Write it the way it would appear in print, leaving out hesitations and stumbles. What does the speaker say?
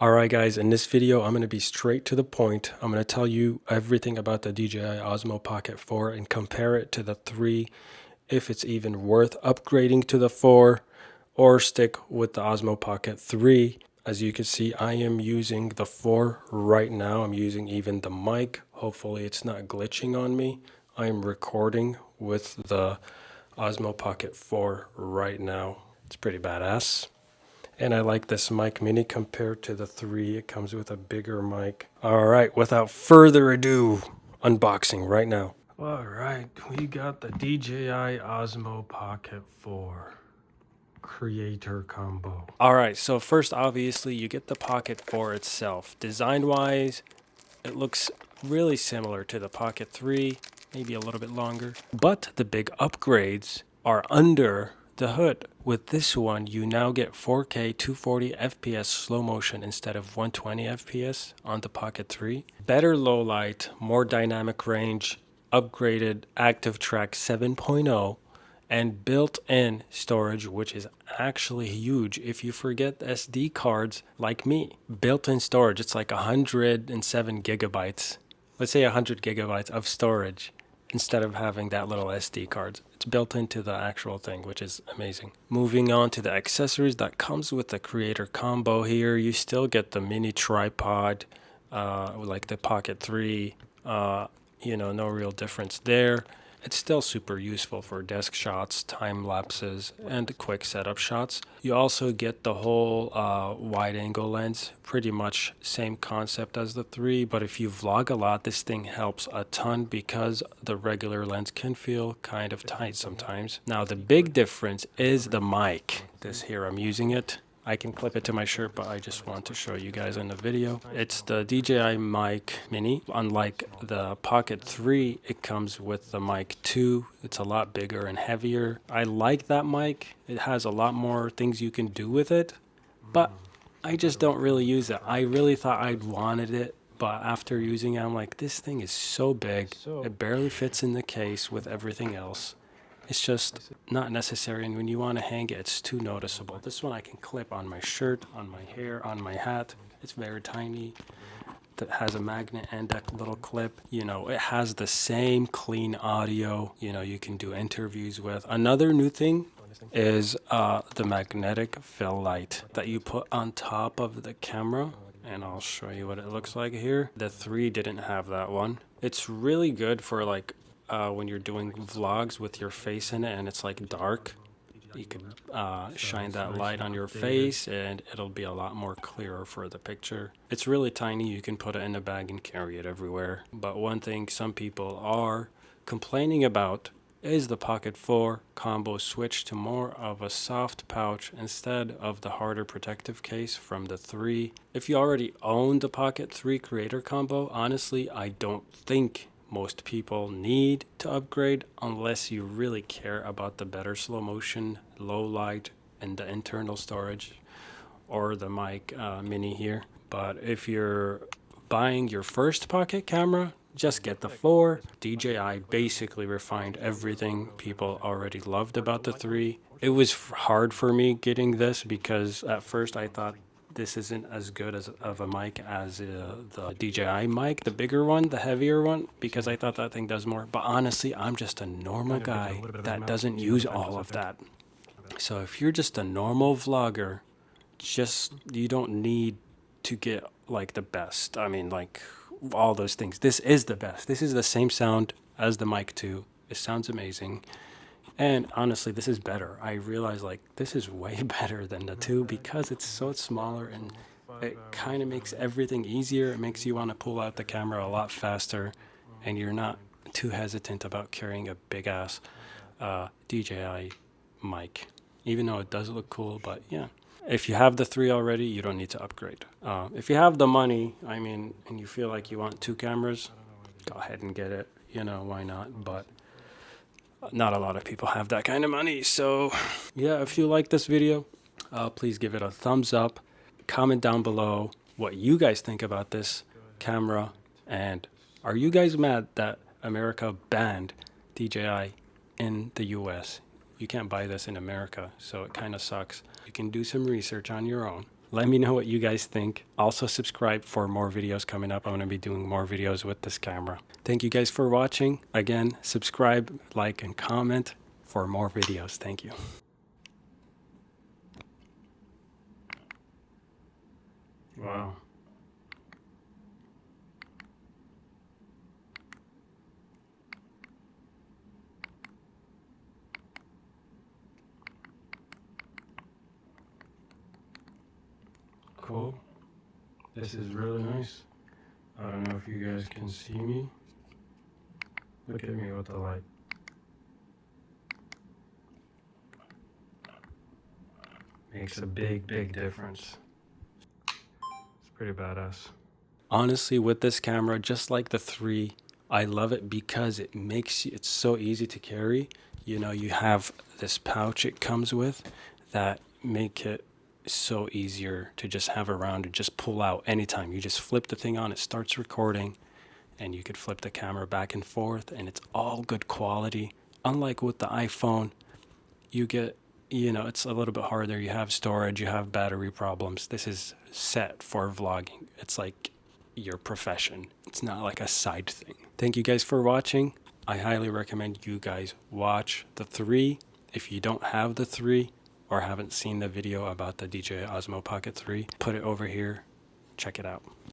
Alright guys, in this video I'm going to be straight to the point. I'm going to tell you everything about the DJI Osmo Pocket 4 and compare it to the 3, if it's even worth upgrading to the 4 or stick with the Osmo Pocket 3. As you can see, I am using the 4 right now. I'm using even the mic. Hopefully it's not glitching on me. I am recording with the Osmo Pocket 4 right now. It's pretty badass. And I like this mic mini compared to the 3. It comes with a bigger mic. Alright, without further ado, unboxing right now. Alright, we got the DJI Osmo Pocket 4 creator combo. Alright, so first obviously you get the Pocket 4 itself. Design wise, it looks really similar to the Pocket 3, maybe a little bit longer. But the big upgrades are under the hood. With this one, you now get 4K 240 FPS slow motion instead of 120 FPS on the Pocket 3. Better low light, more dynamic range, upgraded Active Track 7.0, and built-in storage, which is actually huge. If you forget SD cards like me, built-in storage, it's like 107 gigabytes. Let's say 100 gigabytes of storage instead of having that little SD cards. It's built into the actual thing, which is amazing. Moving on to the accessories that comes with the creator combo here, you still get the mini tripod, like the Pocket 3. No real difference there. It's still super useful for desk shots, time lapses, and quick setup shots. You also get the whole wide angle lens, pretty much same concept as the 3, but if you vlog a lot, this thing helps a ton because the regular lens can feel kind of tight sometimes. Now the big difference is the mic. This here, I'm using it. I can clip it to my shirt, but I just want to show you guys in the video. It's the DJI Mic Mini. Unlike the Pocket 3, it comes with the Mic 2. It's a lot bigger and heavier. I like that mic. It has a lot more things you can do with it, but I just don't really use it. I really thought I'd wanted it, but after using it, I'm like, this thing is so big. It barely fits in the case with everything else. It's just not necessary, and when you want to hang it, it's too noticeable. This one I can clip on my shirt, on my hair, on my hat. It's very tiny. That has a magnet and a little clip. It has the same clean audio, you can do interviews with. Another new thing is the magnetic fill light that you put on top of the camera. And I'll show you what it looks like here. The 3 didn't have that one. It's really good for when you're doing vlogs with your face in it and it's like dark. You could shine that light on your face and it'll be a lot more clearer for the picture. It's really tiny. You can put it in a bag and carry it everywhere. But one thing some people are complaining about is the Pocket 4 combo switch to more of a soft pouch instead of the harder protective case from the 3. If you already own the Pocket 3 creator combo, honestly, I don't think most people need to upgrade unless you really care about the better slow motion, low light, and the internal storage, or the mic mini here. But if you're buying your first pocket camera, just get the 4. DJI basically refined everything people already loved about the 3. It was hard for me getting this because at first I thought this isn't as good of a mic as the DJI mic, the bigger one, the heavier one, because I thought that thing does more. But honestly, I'm just a normal guy that doesn't use all of that. So if you're just a normal vlogger, you don't need to get like the best. I mean, like all those things. This is the best. This is the same sound as the mic 2. It sounds amazing. And honestly, this is better. I realize this is way better than the 2 because it's so smaller and it kind of makes everything easier. It makes you want to pull out the camera a lot faster and you're not too hesitant about carrying a big ass DJI mic, even though it does look cool. But yeah, if you have the 3 already, you don't need to upgrade. If you have the money, and you feel like you want 2 cameras, go ahead and get it. Why not? But not a lot of people have that kind of money. So yeah, if you like this video, please give it a thumbs up. Comment down below what you guys think about this camera. And are you guys mad that America banned DJI in the US? You can't buy this in America, so it kind of sucks. You can do some research on your own. Let me know what you guys think. Also subscribe for more videos coming up. I'm going to be doing more videos with this camera. Thank you guys for watching. Again, subscribe, like, and comment for more videos. Thank you. Wow. Cool. This is really nice. I don't know if you guys can see me. Look at me with the light. Makes a big, big difference. It's pretty badass. Honestly, with this camera, just like the 3, I love it because it's so easy to carry. You know, you have this pouch it comes with that make it so easier to just have around and just pull out anytime. You just flip the thing on, it starts recording, and you could flip the camera back and forth, and it's all good quality. Unlike with the iPhone, you get, it's a little bit harder. You have storage, you have battery problems. This is set for vlogging. It's like your profession. It's not like a side thing. Thank you guys for watching. I highly recommend you guys watch the 3. If you don't have the 3 or haven't seen the video about the DJI Osmo Pocket 3, put it over here. Check it out.